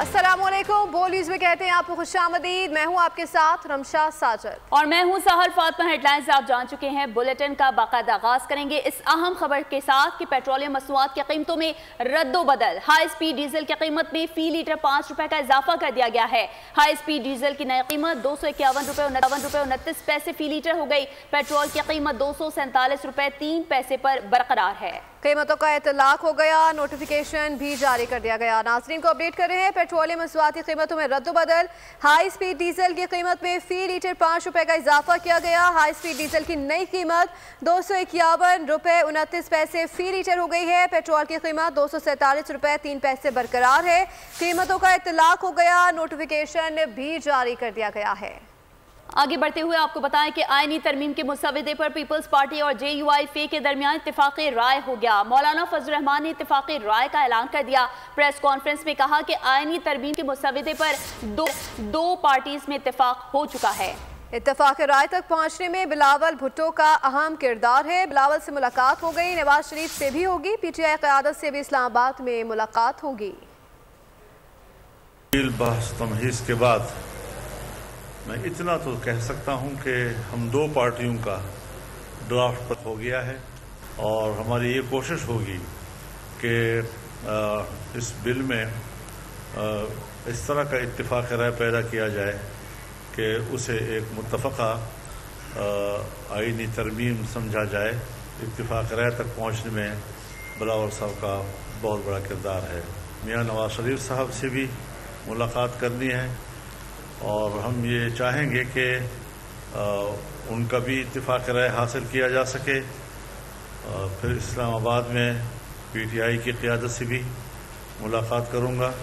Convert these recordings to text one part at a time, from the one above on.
अस्सलाम वालेकुम। बोल न्यूज़ में कहते हैं आपको खुशामदीद। मैं हूं आपके साथ रमशा साजद और मैं हूं सहर फातमा। हेडलाइंस आप जान चुके हैं। बुलेटिन का बाकायदा आगाज करेंगे इस अहम खबर के साथ कि पेट्रोलियम मसनूआत की कीमतों में रद्दोबदल। हाई स्पीड डीजल की कीमत में फी लीटर 5 रुपए का इजाफा कर दिया गया है। हाई स्पीड डीजल की नई कीमत 251 रुपए 29 पैसे फी लीटर हो गई। पेट्रोल की कीमत 247 रुपए 3 पैसे पर बरकरार है। कीमतों का इतलाक हो गया, नोटिफिकेशन भी जारी कर दिया गया। नाज़रीन को अपडेट कर रहे हैं पेट्रोलियम मसनूआत की कीमतों में रद्दोबदल। हाई स्पीड डीजल की कीमत में फी लीटर 5 रुपए का इजाफा किया गया। हाई स्पीड डीजल की नई कीमत 251 रुपए 29 पैसे फी लीटर हो गई है। पेट्रोल की कीमत 247 रुपए 3 पैसे बरकरार है। कीमतों का इतलाक हो गया, नोटिफिकेशन भी जारी कर दिया गया है। आगे बढ़ते हुए आपको बताएं कि आईनी तरमीम के मुसवदे पर पीपल्स पार्टी और JUI के दरमियान इत्तेफाक़ी राय हो गया। मौलाना फजल रहमान ने इत्तेफाक़ी राय का ऐलान कर दिया। प्रेस कॉन्फ्रेंस में कहा कि आईनी तरमीम के मुसवदे पर दो पार्टीज में इत्तेफाक हो चुका है। इत्तेफाक राय तक पहुंचने में बिलावल भुट्टो का अहम किरदार है। बिलावल से मुलाकात हो गई, नवाज शरीफ से भी होगी, PTI क़यादत से भी इस्लामाबाद में मुलाकात होगी। बहस तमहीज़ के बाद मैं इतना तो कह सकता हूं कि हम दो पार्टियों का ड्राफ्ट पर हो गया है और हमारी ये कोशिश होगी कि इस बिल में इस तरह का इत्तेफाक राय पैदा किया जाए कि उसे एक मुत्तफ़क़ा आईनी तरमीम समझा जाए। इत्तेफाक राय तक पहुँचने में बिलावल साहब का बहुत बड़ा किरदार है। मियाँ नवाज शरीफ साहब से भी मुलाकात करनी है और हम ये चाहेंगे कि उनका भी इत्तेफाक राय हासिल किया जा सके। फिर इस्लामाबाद में PTI की क़यादत से भी मुलाकात करूँगा।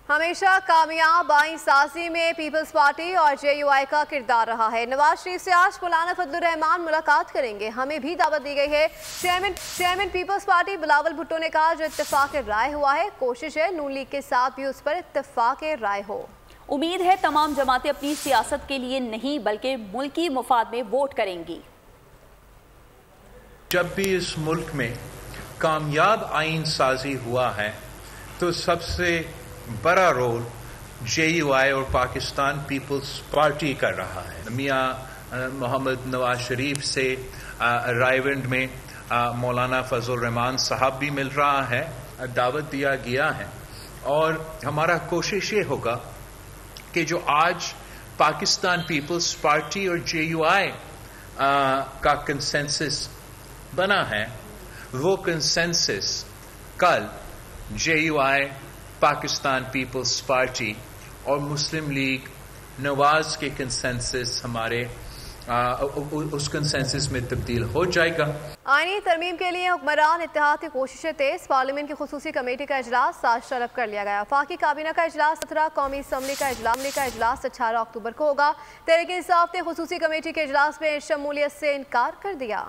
हमेशा कामयाब आईन साजी में पीपल्स पार्टी और JUI का किरदार रहा है। नवाज शरीफ से आज मौलाना फजल रहमान मुलाकात करेंगे, हमें भी दावत दी गई है। चेयरमैन पीपल्स पार्टी बिलावल भुट्टो ने कहा जो इत्तेफाक राय हुआ है, कोशिश है नून लीग के साथ भी उस पर इत्तेफाक राय हो। उम्मीद है तमाम जमातें अपनी सियासत के लिए नहीं बल्कि मुल्की मुफाद में वोट करेंगी। जब भी इस मुल्क में कामयाब आइन साजी हुआ है तो सबसे बड़ा रोल JUI और पाकिस्तान पीपल्स पार्टी कर रहा है। मियाँ मोहम्मद नवाज शरीफ से रायविंड में मौलाना फजल रहमान साहब भी मिल रहा है, दावत दिया गया है और हमारा कोशिश ये होगा कि जो आज पाकिस्तान पीपल्स पार्टी और JUI का कंसेंसस बना है वो कंसेंसस कल JUI, पाकिस्तान पीपल्स पार्टी और मुस्लिम लीग नवाज के कंसेंसस हमारे उस कंसेंसस में तब्दील हो जाएगा। आईनी तरमीम के लिए हुक्मरान इत्तेहाद की कोशिशें तेज। पार्लियामेंट की खुसूसी कमेटी का इजलास आज तलब कर लिया गया। वफाकी काबीना का इजलास 17, कौमी असम्बली का इजलास 18 अक्टूबर को होगा। तहरीक इंसाफ ने खुसूसी कमेटी के इजलास में शमूलियत से इनकार कर दिया।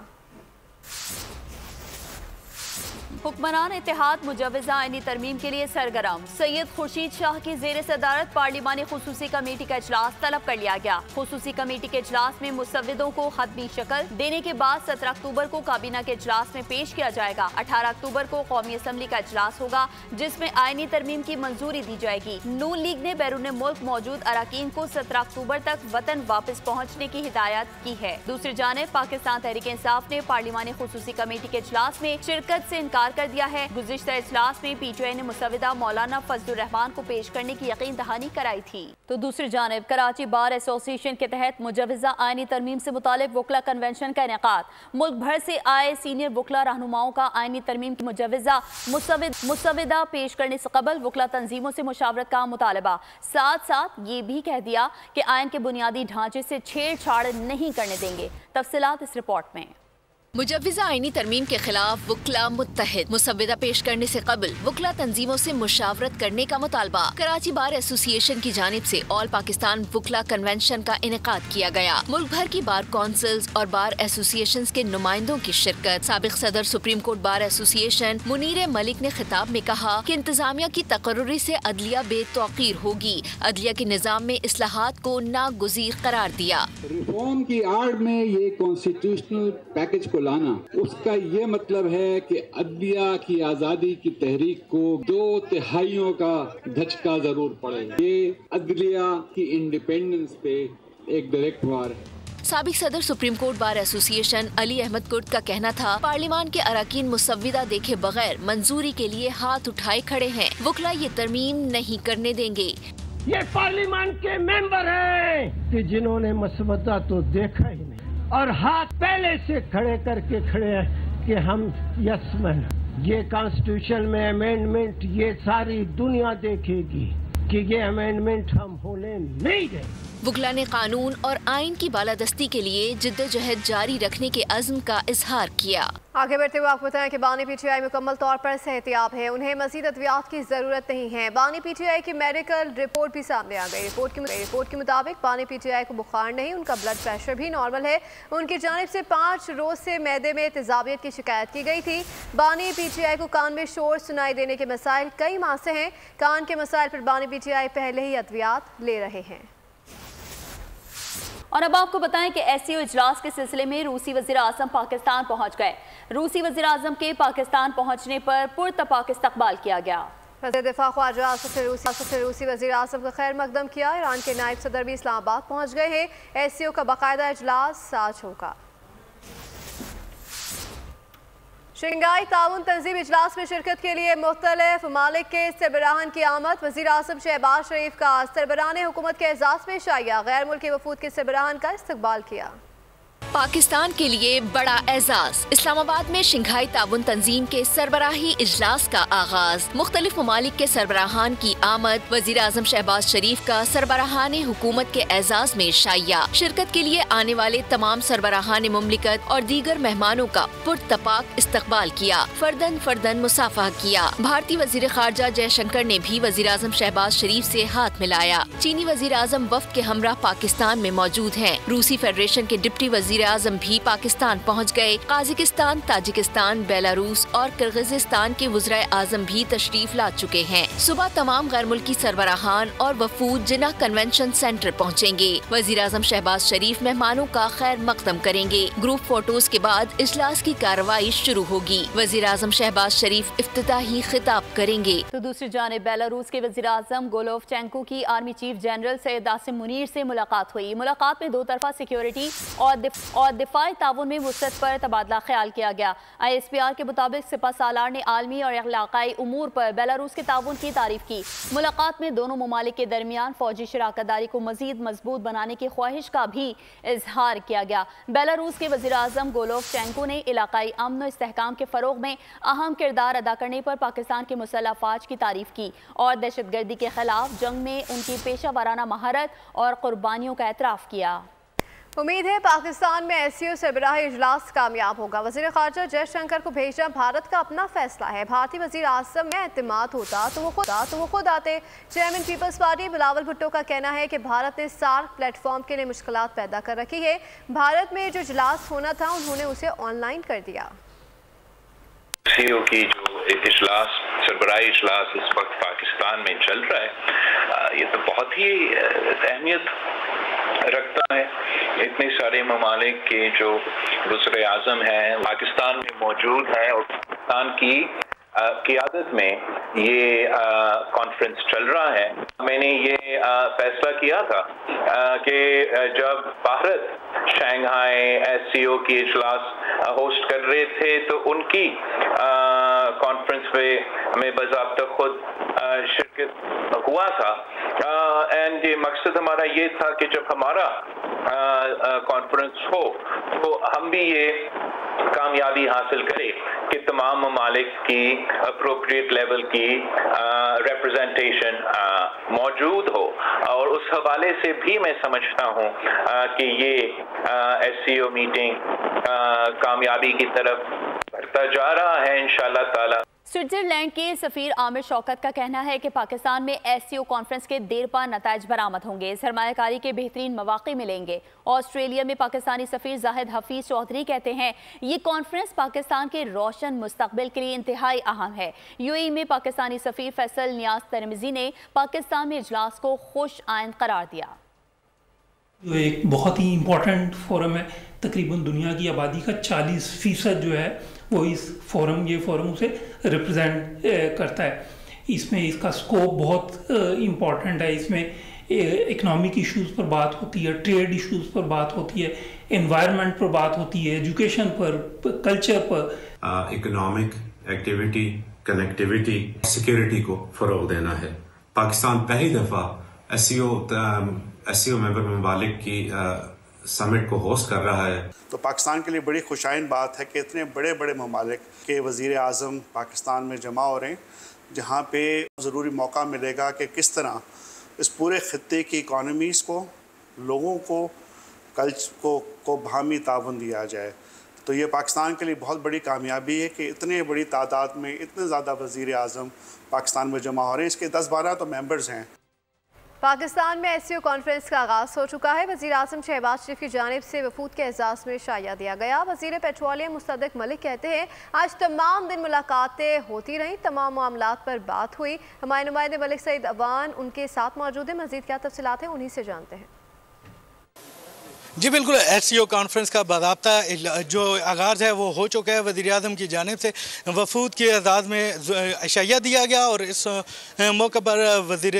हुक्मरान इत्तेहाद मुजव्वज़ा आईनी तरमीम के लिए सरगर्म। सैयद खुर्शीद शाह की ज़ेर सदारत पार्लिमानी खुसूसी कमेटी का इजलास तलब कर लिया गया। खुसूसी कमेटी के इजलास में मुसव्विदों को हतमी शक्ल देने के बाद 17 अक्टूबर को काबीना के इजलास में पेश किया जाएगा। 18 अक्टूबर को कौमी असम्बली का इजलास होगा जिसमें आईनी तरमीम की मंजूरी दी जाएगी। नून लीग ने बैरून मुल्क मौजूद अरकान को 17 अक्टूबर तक वतन वापस पहुँचने की हिदायत की है। दूसरी जानिब पाकिस्तान तहरीक इंसाफ ने पार्लिमानी खुसूसी कमेटी के इजलास में शिरकत से इनकार कर दिया है। गुज़िश्ता इजलास में PTI ने मुसव्विदा मौलाना फजल रहमान को पेश करने की यकीन दहानी कराई थी। तो दूसरी जानिब कराची बार एसोसिएशन के तहत मुजव्वज़ा आईनी तरमीम से मुतालिक वकला कन्वेंशन का इनेकाद। मुल्क भर से आए सीनियर वकला रहनुमाओं का आईनी तरमीम की मुजव्वज़ा मुसव्विदा पेश करने से कबल वकला तंजीमों से मुशावरत का मुतालबा। साथ साथ ये भी कह दिया कि आइन के बुनियादी ढांचे से छेड़छाड़ नहीं करने देंगे। तफसीलात इस रिपोर्ट में। मुजव्वज़ा आईनी तरमीम के खिलाफ वकला मुत्तहिद। मुसव्विदा पेश करने से कबल वकला तंजीमों से मुशावरत करने का मुतालबा। कराची बार एसोसिएशन की जानिब से ऑल पाकिस्तान वकला कन्वेंशन का इनेकाद किया गया। मुल्क भर की बार काउंसिल्स और बार एसोसिएशन के नुमाइंदों की शिरकत। साबिक सदर supreme court bar association Munir Malik ने खिताब में कहा कि इंतजामिया की तकर्रुरी से अदलिया बेतौकीर होगी। अदलिया के निज़ाम में इस्लाहात को नागुज़ीर करार दिया। रिफॉर्म की आड़ में ये कॉन्स्टिट्यूशनल पैकेज को लाना, उसका ये मतलब है कि अदलिया की आज़ादी की तहरीक को 2 तिहाइयों का धचका ज़रूर पड़ेगा। ये अदलिया की इंडिपेंडेंस पे एक डायरेक्ट वार है। साबिक सदर supreme court bar association Ali Ahmad Kurd का कहना था, पार्लियामान के अरकान मुसव्विदा देखे बगैर मंजूरी के लिए हाथ उठाए खड़े हैं। वुकला ये तरमीम नहीं करने देंगे। ये पार्लियामान के मेंबर हैं कि जिन्होंने मसवदा तो देखा ही नहीं और हाथ पहले से खड़े करके खड़े हैं कि हम यस-मैन। ये कॉन्स्टिट्यूशन में अमेंडमेंट ये सारी दुनिया देखेगी कि ये अमेंडमेंट हम होने नहीं देंगे। वुकला ने कानून और आइन की बालादस्ती के लिए जिद्दोजहद जारी रखने के अज़्म का इजहार किया। आगे बढ़ते हुए आपको बताएं कि बानी पीटीआई मुकम्मल तौर पर सेहतियाब है, उन्हें मज़ीद अद्वियात की ज़रूरत नहीं है। बानी पीटीआई की मेडिकल रिपोर्ट भी सामने आ गई। रिपोर्ट के मुताबिक बानी पीटीआई को बुखार नहीं, उनका ब्लड प्रेशर भी नॉर्मल है। उनकी जानिब से 5 रोज़ से मैदे में तेज़ाबियत की शिकायत की गई थी। बानी पीटीआई को कान में शोर सुनाई देने के मसाइल कई माह से हैं। कान के मसाइल पर बानी पीटीआई पहले ही अद्वियात ले रहे हैं। और अब आपको बताएं कि एससीओ इजलास के सिलसिले में रूसी वज़ीर आज़म पाकिस्तान पहुंच गए। रूसी वज़ीर आज़म के पाकिस्तान पहुंचने पर पुरतपाक इस्तकबाल किया गया। वज़ीर दिफा ख्वाजा आसिफ ने रूसी वज़ीर आज़म का खैर मकदम किया। ईरान के नायब सदर भी इस्लामाबाद पहुंच गए हैं। एससीओ का बाकायदा इजलास आज होगा। शंघाई ताउन तंजीम इजलास में शिरकत के लिए मुख्तलिफ ममालिक के सरबराहान की आमद। वज़ीर आज़म शहबाज शरीफ का सरबराहान हुकूमत के एजाज़ में शाया, गैर मुल्की वफूद के सरबराहान का इस्तकबाल किया। पाकिस्तान के लिए बड़ा एजाज। इस्लामाबाद में शंघाई ताउन तंजीम के सरबराही इजलास का आगाज, मुख्तलिफ ममालिक के सरबराहान की आमद। वज़ीर आज़म शहबाज शरीफ का सरबराहान हुकूमत के एजाज में शाया। शिरकत के लिए आने वाले तमाम सरबराहान मुमलिकत और दीगर मेहमानों का पुरतपाक इस्तकबाल किया, फर्दन फर्दन मुसाफा किया। भारतीय वज़ीर खारजा जयशंकर ने भी वज़ीर आज़म शहबाज शरीफ से हाथ मिलाया। चीनी वज़ीर आज़म वफ़द के हमरा पाकिस्तान में मौजूद हैं। रूसी फेडरेशन के डिप्टी वज़ीर आज़म भी पाकिस्तान पहुंच गए। काज़ाकिस्तान, ताजिकिस्तान, बेलारूस और किर्गिज़स्तान के वज़ीर आज़म भी तशरीफ ला चुके हैं। सुबह तमाम गैर मुल्की सरबराहान और वफूद जिन्ना कन्वेंशन सेंटर पहुंचेंगे। वज़ीर आज़म शहबाज शरीफ मेहमानों का खैर मकदम करेंगे। ग्रुप फोटोज के बाद इजलास की कार्रवाई शुरू होगी। वज़ीर आज़म शहबाज शरीफ इफ्तिताही खिताब करेंगे। तो दूसरी जानिब बेलारूस के वज़ीर आज़म गोलोवचेंको की army chief general Syed Asim Munir से मुलाकात हुई। मुलाकात में 2 तरफा सिक्योरिटी और दिफाई ताउन में वुसअत पर तबादला ख्याल किया गया। ISPR के मुताबिक सिपह सालार ने आलमी और इलाकाई उमूर पर बेलारूस के ताउन की तारीफ की। मुलाकात में दोनों ममालिक के दरमियान फौजी शराकतदारी को मजीद मजबूत बनाने की ख्वाहिश का भी इजहार किया गया। बेलारूस के वज़ीर आज़म गोलोवचेंको ने इलाकाई अमन और इस्तेहकाम के फ़रोग में अहम किरदार अदा करने पर पाकिस्तान के मुसल्लह फ़ौज की तारीफ की और दहशतगर्दी के खिलाफ जंग में उनकी पेशा वाराना महारत और कुर्बानियों का एतराफ़ किया। उम्मीद है पाकिस्तान में एससीओ सरबराही इजलास कामयाब होगा। वज़ीर ख़ारजा जयशंकर को भेजना भारत का अपना फैसला है। भारतीय वज़ीर आज़म में एतमाद होता तो वो खुद आते। चेयरमैन पीपल्स पार्टी बिलावल भुट्टो का कहना है कि भारत ने सार्क प्लेटफॉर्म के लिए मुश्किलात पैदा कर रखी है। भारत में जो इजलास होना था उन्होंने उसे ऑनलाइन कर दिया। एससीओ की जो इजलास, सरबराही इजलास इस वक्त पाकिस्तान में चल रहा है, ये तो बहुत ही अहमियत रखता है। इतने सारे ममालिक के जो वज़ीर आज़म हैं पाकिस्तान में मौजूद हैं और पाकिस्तान की क़ियादत में ये कॉन्फ्रेंस चल रहा है। मैंने ये फैसला किया था कि जब भारत शंघाई एससीओ की इजलास होस्ट कर रहे थे तो उनकी कॉन्फ्रेंस पे हमें बाज़ाब्ता खुद शिरकत हुआ था। एंड ये मकसद हमारा ये था कि जब हमारा कॉन्फ्रेंस हो तो हम भी ये कामयाबी हासिल करें कि तमाम ममालिक की अप्रोप्रिएट लेवल की रिप्रेजेंटेशन मौजूद हो। और उस हवाले से भी मैं समझता हूँ कि ये एससीओ मीटिंग कामयाबी की तरफ बढ़ता जा रहा है इंशाअल्लाह ताला। स्विट्जरलैंड के सफ़ीर आमिर शौकत का कहना है कि पाकिस्तान में एससीओ कॉन्फ्रेंस के देरपा नताइज बरामद होंगे, सरमायाकारी के बेहतरीन मौक़े मिलेंगे। ऑस्ट्रेलिया में पाकिस्तानी सफ़ीर जाहिद हफीज़ चौधरी कहते हैं ये कॉन्फ्रेंस पाकिस्तान के रोशन मुस्तकबिल के लिए इंतहाई अहम है। यूएई में पाकिस्तानी सफ़ीर फैसल नियाज तरमिज़ी ने पाकिस्तान में इजलास को खुश आइंद करार दिया। एक बहुत ही इम्पोर्टेंट फोरम है تقریباً دنیا کی آبادی کا 40% جو ہے وہ اس فورم یہ فورم اسے ریپرزینٹ کرتا ہے. اس میں اس کا سکوپ بہت امپورٹنٹ ہے. اس میں اکنامک ایشوز پر بات ہوتی ہے, ٹریڈ ایشوز پر بات ہوتی ہے, انوائرمنٹ پر بات ہوتی ہے, ایجوکیشن پر, کلچر پر. اکنامک ایکٹیویٹی, کنیکٹیویٹی, سیکیورٹی کو فروغ دینا ہے. پاکستان پہلی دفعہ ایس سی او ممبر ممالک کی سمٹ کو ہوسٹ کر رہا ہے. تو پاکستان کے لیے بڑی خوشائن بات ہے کہ اتنے بڑے بڑے ممالک کے وزیر اعظم پاکستان میں جمع ہو رہے ہیں, جہاں پہ ضروری موقع ملے گا کہ کس طرح اس پورے خطے کی اکانومیز کو, لوگوں کو, کلچر کو باہمی تعاون دیا جائے. تو یہ پاکستان کے لیے بہت بڑی کامیابی ہے کہ اتنے بڑی تعداد میں اتنے زیادہ وزیر اعظم پاکستان میں جمع ہو رہے ہیں. اس کے 10-12 تو ممبرز ہیں. پاکستان میں SCO کانفرنس کا آغاز ہو چکا ہے. وزیر اعظم شہباز شریف کی جانب سے وفود کے اعزاز میں شائعہ دیا گیا. وزیر پیٹرولیم مصدق ملک کہتے ہیں آج تمام دن ملاقاتیں ہوتی رہیں, تمام معاملات پر بات ہوئی. ہمارے نمائندے ملک سعید اوان ان کے ساتھ موجود ہیں. مزید کیا تفصیلات ہیں انہی سے جانتے ہیں. جی بالکل, SCO کانفرنس کا باضابطہ جو آغاز ہے وہ ہو چکا ہے. وزیر اعظم کی جانب سے وفود کے اعزاز میں شائعہ دیا گیا اور اس موقع پر وزیر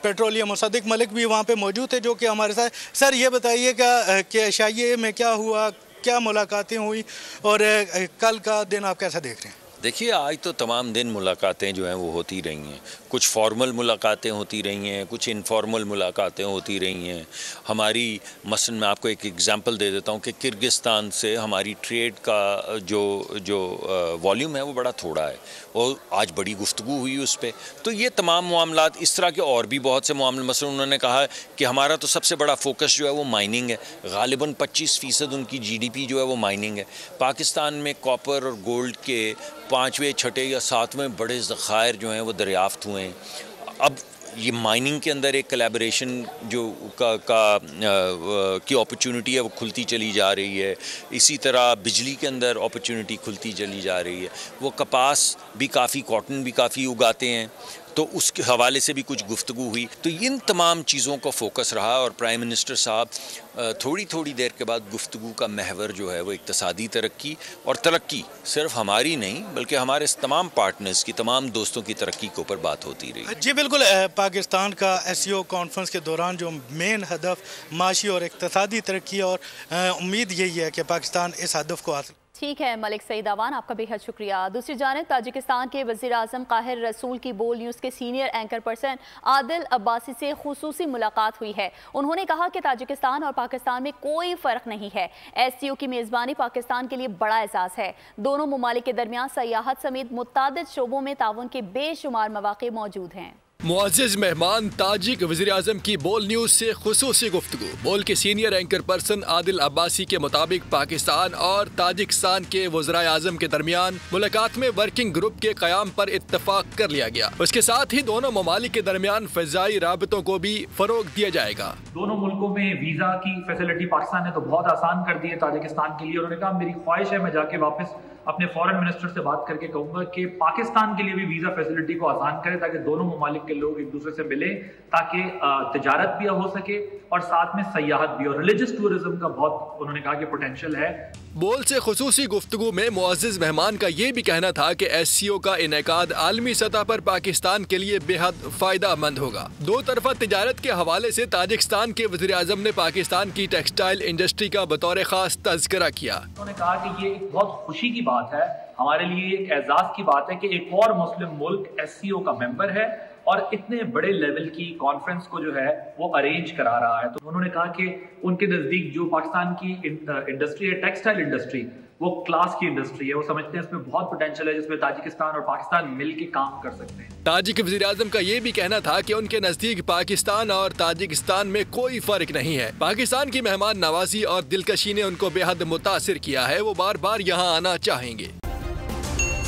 پیٹرولیم مصدق ملک بھی وہاں پہ موجود تھے جو کہ ہمارے ساتھ. سر یہ بتائیے گا کہ شائعے میں کیا ہوا, کیا ملاقاتیں ہوئی اور کل کا دن آپ کیسا دیکھ رہے ہیں؟ دیکھیے آج تو تمام دن ملاقاتیں جو ہیں وہ ہوتی رہی ہیں. کچھ فارمل ملاقاتیں ہوتی رہی ہیں, کچھ انفارمل ملاقاتیں ہوتی رہی ہیں. ہماری مثلا میں آپ کو ایک ایگزامپل دے دیتا ہوں کہ کرگستان سے ہماری ٹریڈ کا جو والیوم ہے وہ بڑا تھوڑا ہے, اور آج بڑی گفتگو ہوئی اس پہ. تو یہ تمام معاملات, اس طرح کے اور بھی بہت سے معاملے, مثلا انہوں نے کہا کہ ہمارا تو سب سے بڑا فوکس جو ہے وہ مائننگ ہے. غالباً 25% ان کی GDP جو ہے وہ مائننگ ہے. پاکستان میں کاپر اور گولڈ کے 5ویں, 6ٹھے یا 7ویں بڑے ذخائر جو ہیں وہ دریافت ہوئے ہیں. اب یہ مائننگ کے اندر ایک کلیبریشن جو کی اپرچونٹی ہے وہ کھلتی چلی جا رہی ہے. اسی طرح بجلی کے اندر اپرچونٹی کھلتی چلی جا رہی ہے. وہ کپاس بھی کافی, کاٹن بھی کافی اگاتے ہیں, تو اس کے حوالے سے بھی کچھ گفتگو ہوئی. تو ان تمام چیزوں کا فوکس رہا, اور پرائم منسٹر صاحب تھوڑی دیر کے بعد گفتگو کا محور جو ہے وہ اقتصادی ترقی, اور ترقی صرف ہماری نہیں بلکہ ہمارے تمام پارٹنرز کی, تمام دوستوں کی ترقی کے اوپر بات ہوتی رہی. جی بالکل, پاکستان کا SCO کانفرنس کے دوران جو مین ہدف معاشی اور اقتصادی ترقی, اور امید یہی ہے کہ پاکستان اس ہدف کو حاصل. ٹھیک ہے ملک سعید اوان, آپ کا بے حد شکریہ. دوسری جانب تاجکستان کے وزیر اعظم قاہر رسول کی بول نیوز کے سینئر اینکر پرسن عادل عباسی سے خصوصی ملاقات ہوئی ہے. انہوں نے کہا کہ تاجکستان اور پاکستان میں کوئی فرق نہیں ہے. SCO کی میزبانی پاکستان کے لیے بڑا اعزاز ہے. دونوں ممالک کے درمیان سیاحت سمیت متعدد شعبوں میں تعاون کے بے شمار مواقع موجود ہیں. معزز مہمان تاجک وزیر اعظم کی بول نیوز سے خصوصی گفتگو. بول کے سینئر اینکر پرسن عادل عباسی کے مطابق پاکستان اور تاجکستان کے وزرائے اعظم کے درمیان ملاقات میں ورکنگ گروپ کے قیام پر اتفاق کر لیا گیا. اس کے ساتھ ہی دونوں ممالک کے درمیان فضائی رابطوں کو بھی فروغ دیا جائے گا. دونوں ملکوں میں ویزا کی فیسلٹی پاکستان نے تو بہت آسان کر دی ہے تاجکستان کے لیے. انہوں نے کہا میری خواہش ہے میں جا کے واپس اپنے فورن منسٹر سے بات کر کے کہوں گا کہ پاکستان کے لیے بھی ویزا فیسلٹی کو آسان کرے تاکہ دونوں ممالک کے لوگ ایک دوسرے سے ملیں, تاکہ تجارت بھی ہو سکے اور ساتھ میں سیاحت بھی. اور ریلیجس ٹورزم کا بہت انہوں نے کہا کہ پوٹینشیل ہے. بول سے خصوصی گفتگو میں معزز مہمان کا یہ بھی کہنا تھا کہ SCO کا انعقاد عالمی سطح پر پاکستان کے لیے بے حد فائدہ مند ہوگا. دو طرفہ تجارت کے حوالے سے تاجکستان کے وزیر اعظم نے پاکستان کی ٹیکسٹائل انڈسٹری کا بطور خاص تذکرہ کیا. انہوں نے کہا کہ یہ ایک بہت خوشی کی بات ہے, ہمارے لیے ایک اعزاز کی بات ہے کہ ایک اور مسلم ملک SCO کا ممبر ہے اور اتنے بڑے لیول کی کانفرنس کو جو ہے وہ ارینج کرا رہا ہے. تو انہوں نے کہا کہ ان کے نزدیک جو پاکستان کی انڈسٹری ہے, ٹیکسٹائل انڈسٹری, وہ کلاس کی انڈسٹری ہے. وہ سمجھتے ہیں اس میں بہت پوٹینشیل ہے جس میں تاجکستان اور پاکستان مل کے کام کر سکتے ہیں. تاجک وزیر اعظم کا یہ بھی کہنا تھا کہ ان کے نزدیک پاکستان اور تاجکستان میں کوئی فرق نہیں ہے. پاکستان کی مہمان نوازی اور دلکشی نے ان کو بے حد متاثر کیا ہے. وہ بار بار یہاں آنا چاہیں گے.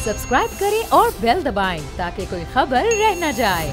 سبسکرائب کریں اور بیل دبائیں تاکہ کوئی خبر رہ نہ جائے.